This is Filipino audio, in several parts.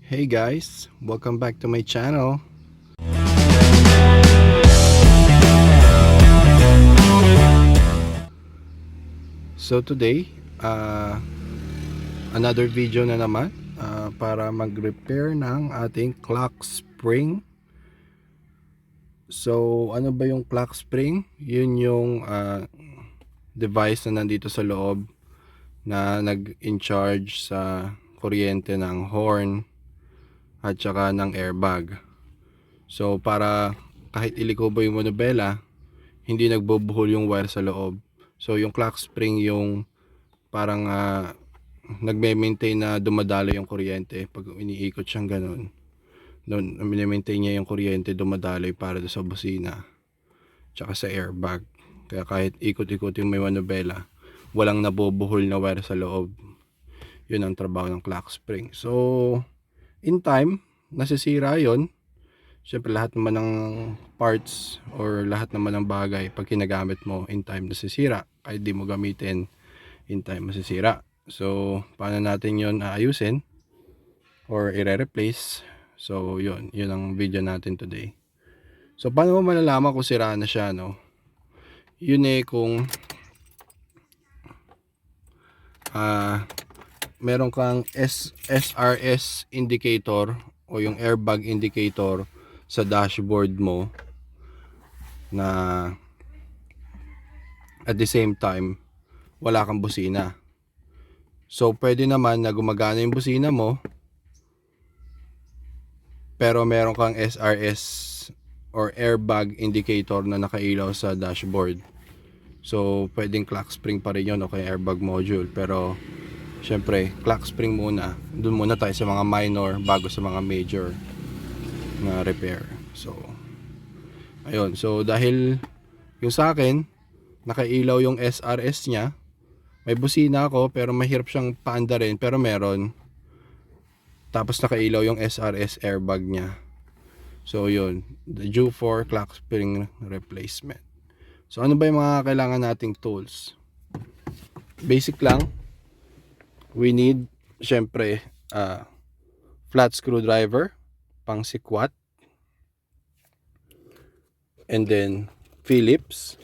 Hey guys, welcome back to my channel. So today, another video na naman para mag-repair ng ating clock spring. So ano ba yung clock spring? Yun yung device na nandito sa loob na nag-in-charge sa kuryente ng horn at saka ng airbag. So para kahit iliko ba yung manubela, hindi nagbubuhol yung wire sa loob. So yung clock spring yung parang nagme-maintain na dumadalo yung kuryente pag iniikot siyang ganun. Doon mini-maintain niya yung kuryente dumadaloy para sa busina tsaka sa airbag. Kaya kahit ikot-ikot yung may manubela, walang nabubuhol na wire sa loob. Yun ang trabaho ng clock spring. So in time nasisira yon. Siyempre lahat naman ng parts or lahat naman ng bagay pag kinagamit mo in time nasisira. Kahit di mo gamitin in time masisira. So paano natin yon aayusin or i-replace? So yun ang video natin today. So paano mo malalaman kung sira na siya, no? Yun kung meron kang SRS indicator o yung airbag indicator sa dashboard mo na at the same time wala kang busina. So pwede naman na gumagana yung busina mo pero meron kang SRS or airbag indicator na nakailaw sa dashboard. So pwedeng clock spring pa rin yun o kaya airbag module, pero syempre clock spring muna. Doon muna tayo sa mga minor bago sa mga major na repair. So ayun, so dahil yung sa akin nakailaw yung SRS niya, may busina ako pero mahirap siyang paanda rin, pero meron. Tapos nakailaw yung SRS airbag niya. So yun, due for Clockspring replacement. So ano ba yung mga kailangan nating tools? Basic lang. We need syempre flat screwdriver pang sikwat, and then Phillips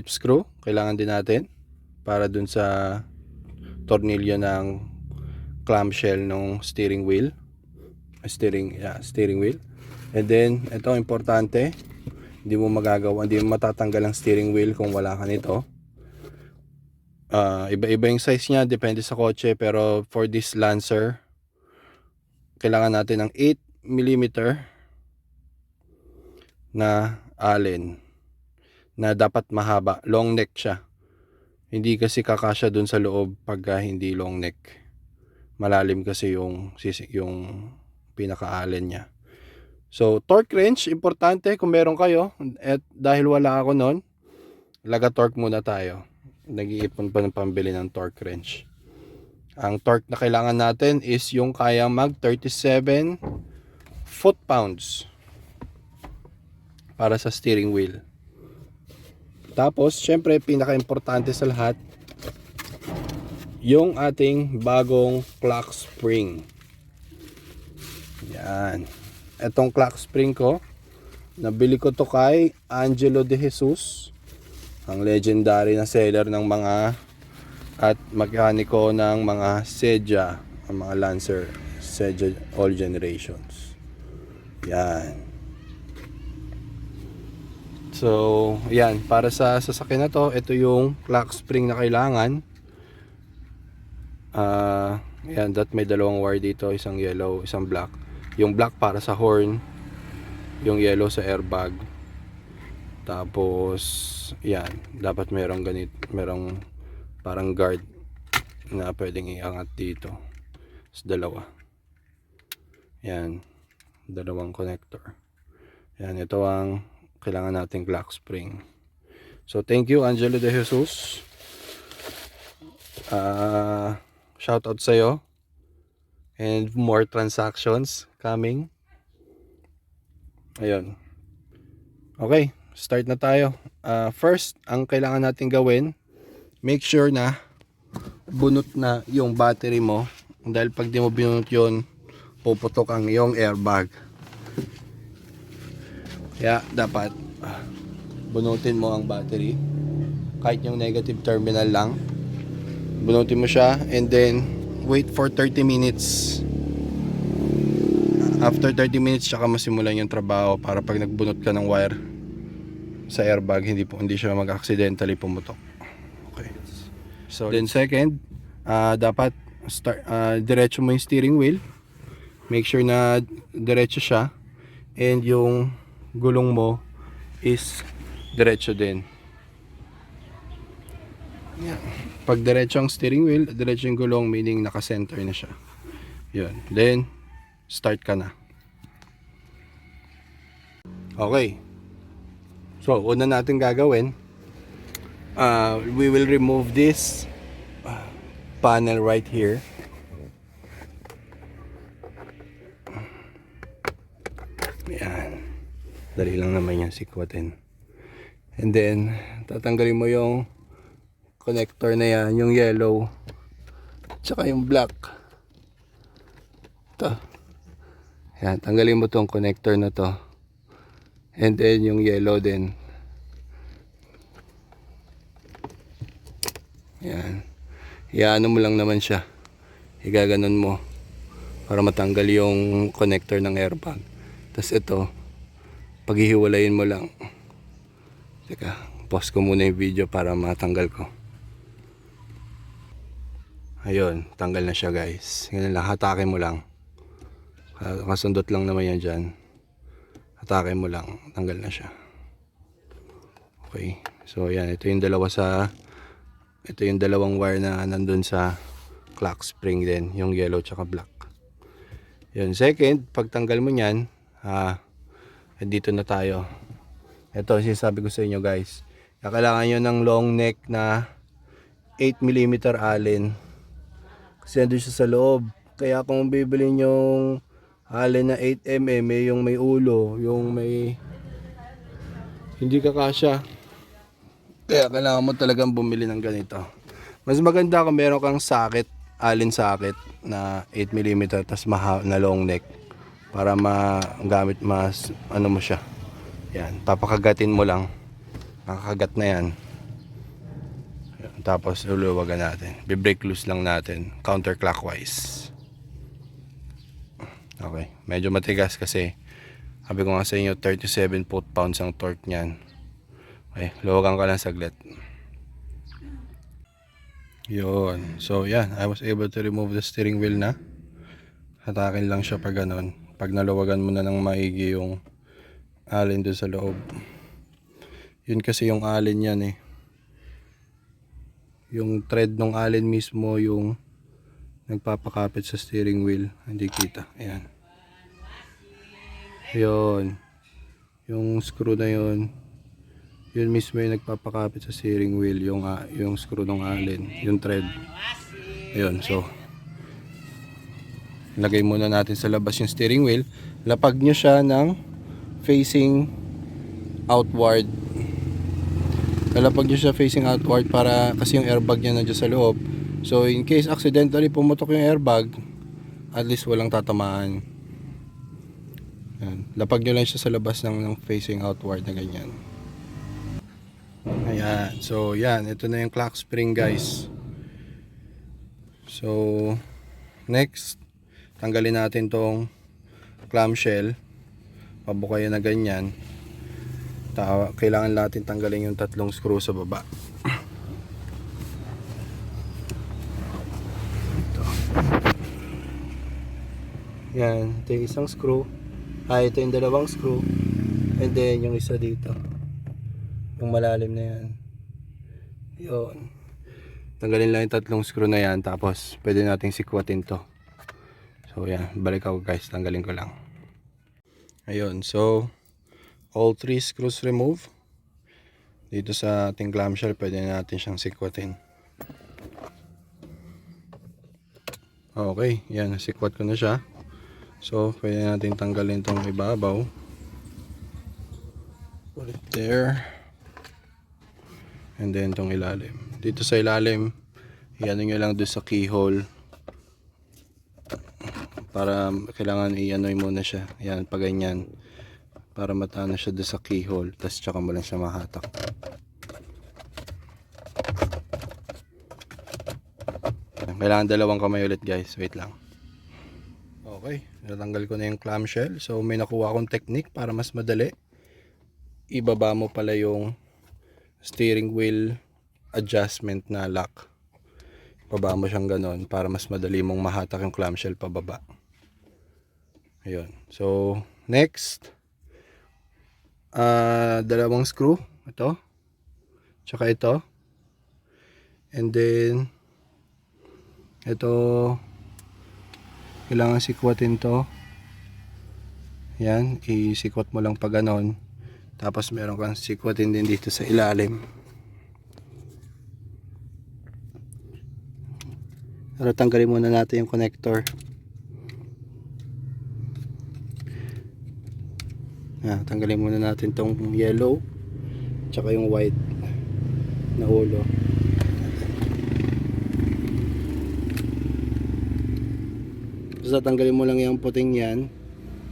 screw kailangan din natin para dun sa tornilyo ng clamshell ng steering wheel. Steering wheel. And then ito importante, hindi mo matatanggal ang steering wheel kung wala ka nito. Iba-iba yung size niya, depende sa kotse, pero for this Lancer kailangan natin ng 8mm na allen na dapat mahaba, long neck siya. Hindi kasi kakasya dun sa loob pagka hindi long neck. Malalim kasi yung pinaka-allen niya. So torque wrench, importante kung meron kayo. At dahil wala ako nun, laga-torque muna tayo. Nag-iipon pa ng pambili ng torque wrench. Ang torque na kailangan natin is yung kayang mag 37 foot-pounds para sa steering wheel. Tapos syempre pinaka-importante sa lahat, yung ating bagong clock spring. Yan. Etong clock spring ko, nabili ko to kay Angelo De Jesus, ang legendary na seller ng mga at mekaniko ng mga Sedja, ang mga Lancer Sedja all generations. Yan. So yan, para sa sasakyan na to, ito yung clock spring na kailangan. Yan, may dalawang wire dito, isang yellow, isang black. Yung black para sa horn, yung yellow sa airbag. Tapos yan, dapat merong parang guard na pwedeng iangat dito sa dalawa. Yan, dalawang connector. Yan, ito ang kailangan nating clock spring. So thank you Angelo De Jesus. Shout out sa'yo, and more transactions coming. Ayun. Okay, start na tayo. First, ang kailangan natin gawin, make sure na bunot na yung battery mo, dahil pag di mo binunot yun, puputok ang iyong airbag. Kaya dapat bunutin mo ang battery, kahit yung negative terminal lang. Bunutin mo siya and then wait for 30 minutes. After 30 minutes tsaka masimulan yung trabaho, para pag nagbunot ka ng wire sa airbag, hindi siya mag-accidentally pumutok. Okay. So then second, dapat diretso mo yung steering wheel. Make sure na diretso siya and yung gulong mo is diretso din. Pag diretso ang steering wheel, diretso yung gulong, meaning naka-center na siya. Yun. Then start ka na. Okay. So una natin gagawin, we will remove this panel right here. Yan. Dali lang naman yan sikwatin. And then tatanggalin mo yung connector na yan, yung yellow tsaka yung black. Ito. Yan, tanggalin mo tong connector na to. And then yung yellow din. Yan. Iyaano mo lang naman siya. Igaganon mo para matanggal yung connector ng airbag. Tapos ito, paghihiwalayin mo lang. Teka, pause ko muna yung video para matanggal ko. Ayun, tanggal na siya guys. Ganun lang, hatakin mo lang. Kasundot lang naman yan dyan. Hatakin mo lang, tanggal na siya. Okay, so yan, ito yung dalawang wire na nandun sa clock spring din, yung yellow tsaka black. Yun, second, pagtanggal mo nyan, dito na tayo. Ito, sinasabi ko sa inyo guys, kailangan nyo ng long neck na 8mm allen. Kasi nandun siya sa loob. Kaya kung bibili yung allen na 8mm, yung may ulo, yung may hindi kakasya. Kaya kailangan mo talagang bumili ng ganito. Mas maganda kung meron kang socket, allen socket na 8mm tas na long neck para magamit mas ano mo siya. Yan, papakagatin mo lang. Nakakagat na yan. Tapos luluwagan natin. Bi-break loose lang natin counterclockwise. Okay, medyo matigas kasi sabi ko nga sa inyo 37 foot-pounds ang torque niyan. Okay, luwagan ka lang saglit. Yun. So yan, I was able to remove the steering wheel na. Hatakin lang siya pag ganun. Pag naluwagan mo na ng maigi yung allen doon sa loob. Yun kasi yung allen yan eh. Yung thread ng allen mismo yung nagpapakapit sa steering wheel. Hindi kita. Ayan. Yun. Yung screw na yun. Yun mismo yung nagpapakapit sa steering wheel. Yung screw ng allen. Yung thread. Ayun. So lagay muna natin sa labas yung steering wheel. Lapag nyo siya ng facing outward. Lalapag nyo siya facing outward para kasi yung airbag niya nandiyan sa loob. So in case accidentally pumutok yung airbag, at least walang tatamaan. Yan. Lapag nyo lang siya sa labas ng facing outward na ganyan. Ayan. So yan, ito na yung clock spring guys. So next, tanggalin natin tong clamshell. Pabukayan na ganyan. Kailangan natin tanggalin yung tatlong screw sa baba. Ito. Yan, ito yung isang screw. Ito yung dalawang screw. And then yung isa dito. Yung malalim na yan. Yun. Tanggalin lang yung tatlong screw na yan. Tapos pwede nating sikwatin to. So yan, balik ako guys. Tanggalin ko lang. Ayun, so all 3 screws remove. Dito sa ating clamshell, pwede natin siyang sikwatin. Okay, yan, sikwat ko na siya. So, pwede natin tanggalin itong ibabaw. Put it there. And then itong ilalim. Dito sa ilalim, iyan nyo lang doon sa keyhole para kailangan i-anoy muna siya. Ayan, pag ganyan. Para matana siya doon sa keyhole. Tapos tsaka mo lang siya mahatak. Kailangan dalawang kamay ulit guys. Wait lang. Okay, natanggal ko na yung clamshell. So may nakuha akong technique para mas madali. Ibaba mo pala yung steering wheel adjustment na lock. Baba mo siyang ganon para mas madali mong mahatak yung clamshell pababa. Ayun. So next, dalawang screw. Ito. Tsaka ito. And then ito, kailangan sikwatin to. Yan, isikwat mo lang pa ganon. Tapos meron kang sikwatin din dito sa ilalim. Pero tanggalin muna natin yung connector. Tanggalin muna natin tong yellow tsaka yung white na ulo. So tanggalin mo lang yung puting yan.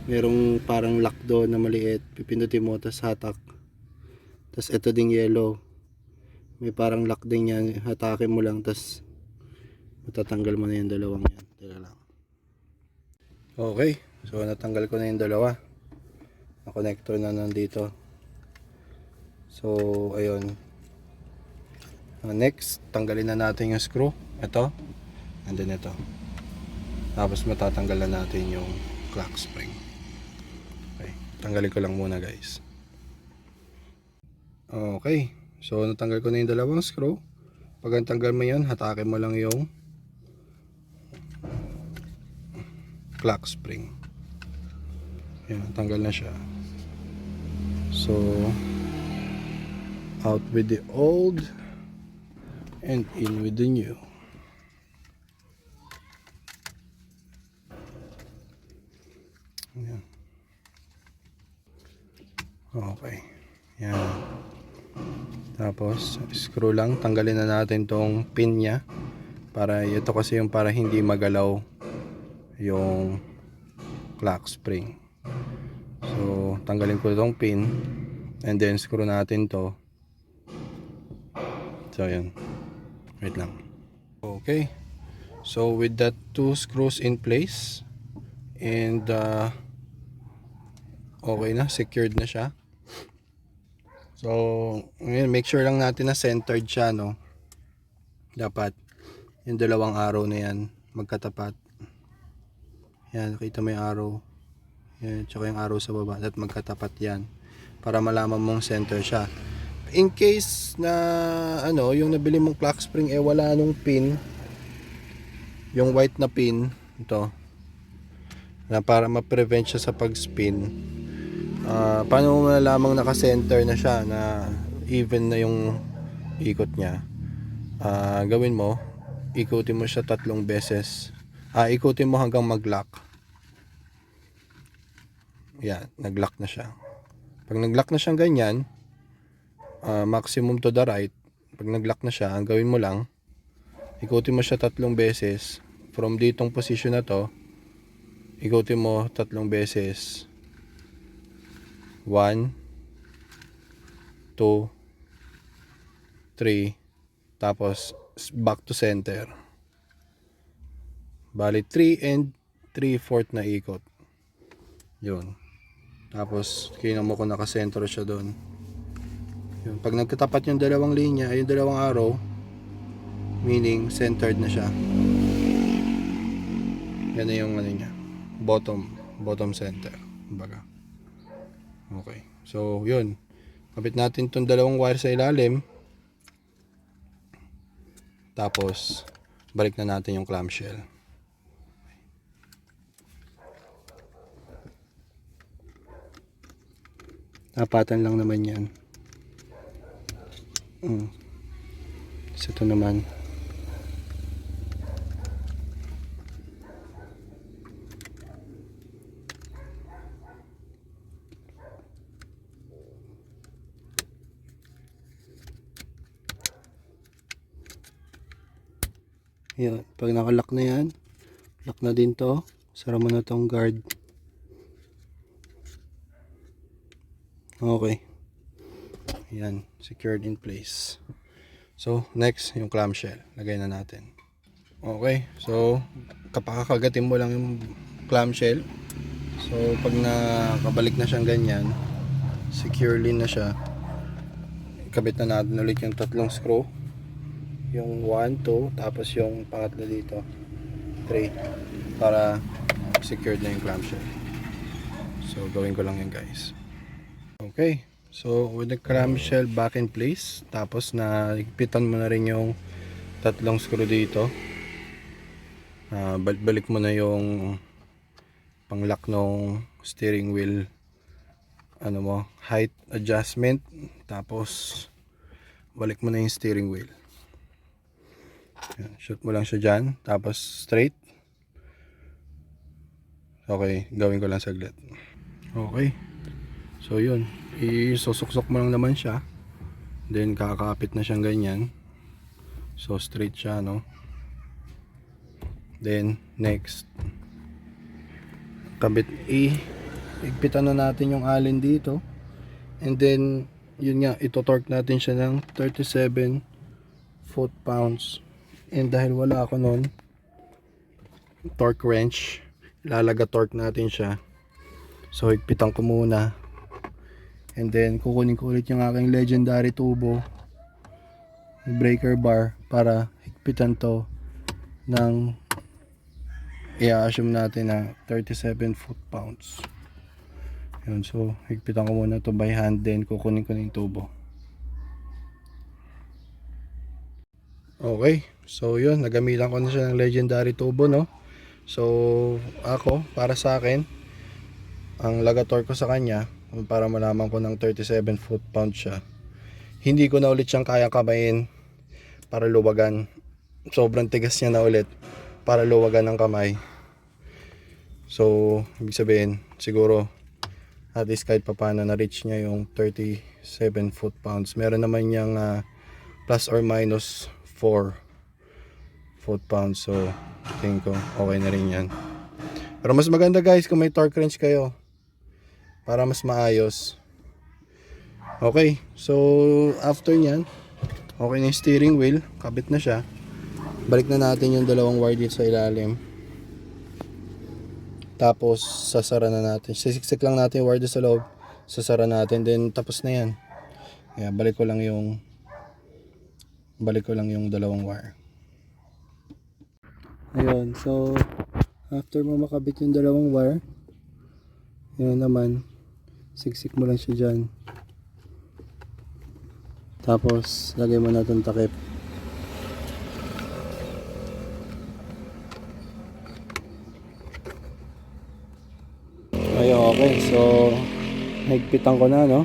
Merong parang lock doon na maliit. Pipindutin mo, tas hatak. Tas ito ding yellow. May parang lock din yan. Hatakin mo lang, tas matatanggal mo na yung dalawang yan. Tila lang. Okay. So natanggal ko na yung dalawa. Na connector na nandito. So ayun. Next, tanggalin na natin yung screw. Ito. And then ito. Tapos matatanggal na natin yung clock spring. Okay, tanggalin ko lang muna guys. Okay, so natanggal ko na yung dalawang screw. Pag tanggal mo yan, hatakin mo lang yung clock spring. Yan, tanggal na siya. So out with the old and in with the new. Yan. Okay. Yan. Tapos screw lang, tanggalin na natin tong pin nya. Para ito kasi yung para hindi magalaw yung clock spring. So tanggalin ko itong pin and then screw natin to. So yan. Wait lang. Okay. So with that two screws in place and okay na, secured na siya. So ngayon, make sure lang natin na centered siya, no. Dapat yung dalawang arrow na yan magkatapat. Yan, nakita mo yung arrow. Yan, tsaka yung arrow sa baba, at magkatapat yan para malaman mong center siya. In case na yung nabili mong clock spring wala nung pin, yung white na pin ito, na para ma-prevent siya sa pag-spin. Paano mo malamang naka-center na siya, na even na yung ikot niya? Gawin mo, ikutin mo siya 3 beses. Ikutin mo hanggang mag-lock. Yan, nag-lock na siya. Pag nag-lock na siyang ganyan, maximum to the right. Pag nag-lock na siya, ang gawin mo lang, ikutin mo siya 3 beses. From ditong position na to, ikutin mo 3 beses. 1, 2, 3, tapos back to center. Bali 3 and 3/4 na ikot. Yun. Tapos tingnan mo kung nakasentro siya doon. Yun. Pag nagkatapat yung dalawang linya, yung dalawang arrow, meaning centered na siya. Yan na yung niya, bottom center, kumbaga. Okay, so yun, kapit natin itong dalawang wire sa ilalim. Tapos balik na natin yung clamshell. Tapatan lang naman yan. So ito naman, yun, pag nakalock na yan, lock na din to. Sara mo na tong guard. Okay. Yan, secured in place. So, next, yung clamshell. Lagay na natin. Okay, so kapakakagatin mo lang yung clamshell. So, pag nakabalik na siyang ganyan, securely na siya, kabit na natin ulit yung tatlong screw. Yung 1, 2, tapos yung pangatlo dito, 3, para secured na yung clamshell. So, gawin ko lang yun, guys. Okay, so with the clamshell back in place, tapos na higpitan mo na rin yung tatlong screw dito. Balik mo na yung pang-lock ng steering wheel, ano mo, height adjustment, tapos balik mo na yung steering wheel. Yan, shoot mo lang siya dyan, tapos straight. Okay, gawin ko lang saglit. Okay, so yun, isusuksok mo lang naman siya, then kakapit na siyang ganyan. So straight siya, no? Then next, kabit igpitan na natin yung allen dito, and then yun nga, ito-torque natin siya ng 37 foot-pounds. And dahil wala ako nun torque wrench, ilalaga-torque natin siya. So higpitan ko muna, and then kukunin ko ulit yung aking legendary tubo, breaker bar, para higpitan to ng i-assume natin na 37 foot-pounds. Yun, so higpitan ko muna to by hand, then kukunin ko na yung tubo. Okay, so yun, nagamitan ko na siya ng legendary tubo, no? So ako, para sa akin, ang lagator ko sa kanya, para malaman ko ng 37 foot-pounds siya, hindi ko na ulit siyang kaya kamayin para luwagan. Sobrang tigas niya na ulit para luwagan ng kamay. So ibig sabihin, siguro at least kahit papano na reach niya yung 37 foot-pounds. Meron naman niyang plus or minus 4 foot-pounds. So tingin ko okay na rin yan. Pero mas maganda, guys, kung may torque wrench kayo, para mas maayos. Okay, so after nyan, okay na yung steering wheel, kabit na siya. Balik na natin yung dalawang wire dito sa ilalim, tapos sasara na natin. Sisiksik lang natin yung wire sa loob, sasara natin, then tapos na yan. Kaya balik ko lang yung dalawang wire. Ayun, so after mo makabit yung dalawang wire, yun naman, siksik mo lang siya dyan, tapos lagay mo na itong takip. Ayun, okay, so higpitan ko na, no?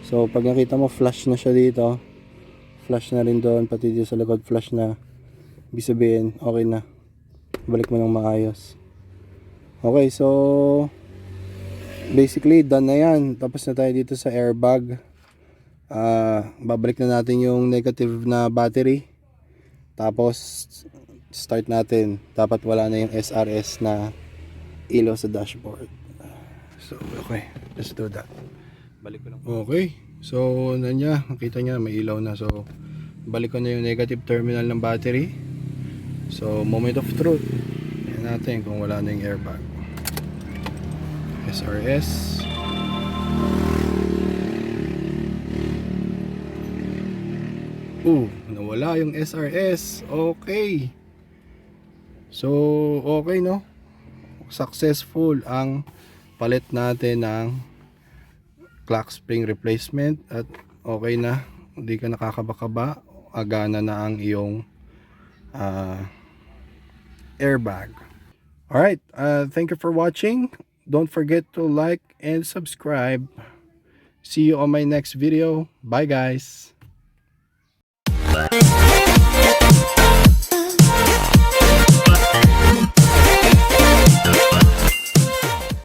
So pag nakita mo flush na siya dito, flush na rin doon, pati dito sa likod flush na, ibig sabihin okay na, balik mo ng maayos. Okay, so basically done na yan. Tapos na tayo dito sa airbag. Babalik na natin yung negative na battery, tapos start natin. Dapat wala na yung SRS na ilaw sa dashboard. So okay, let's do that. Balik ko lang. Okay, so nakita niya may ilaw na. So balik ko na yung negative terminal ng battery. So moment of truth, tingnan natin kung wala na yung airbag. SRS. Nawala yung SRS. Okay, so okay, no? Successful ang palit natin ng Clockspring Replacement, at okay na, hindi ka nakakabakaba, agana na ang iyong airbag. Alright, thank you for watching. Don't forget to like and subscribe. See you on my next video. Bye, guys.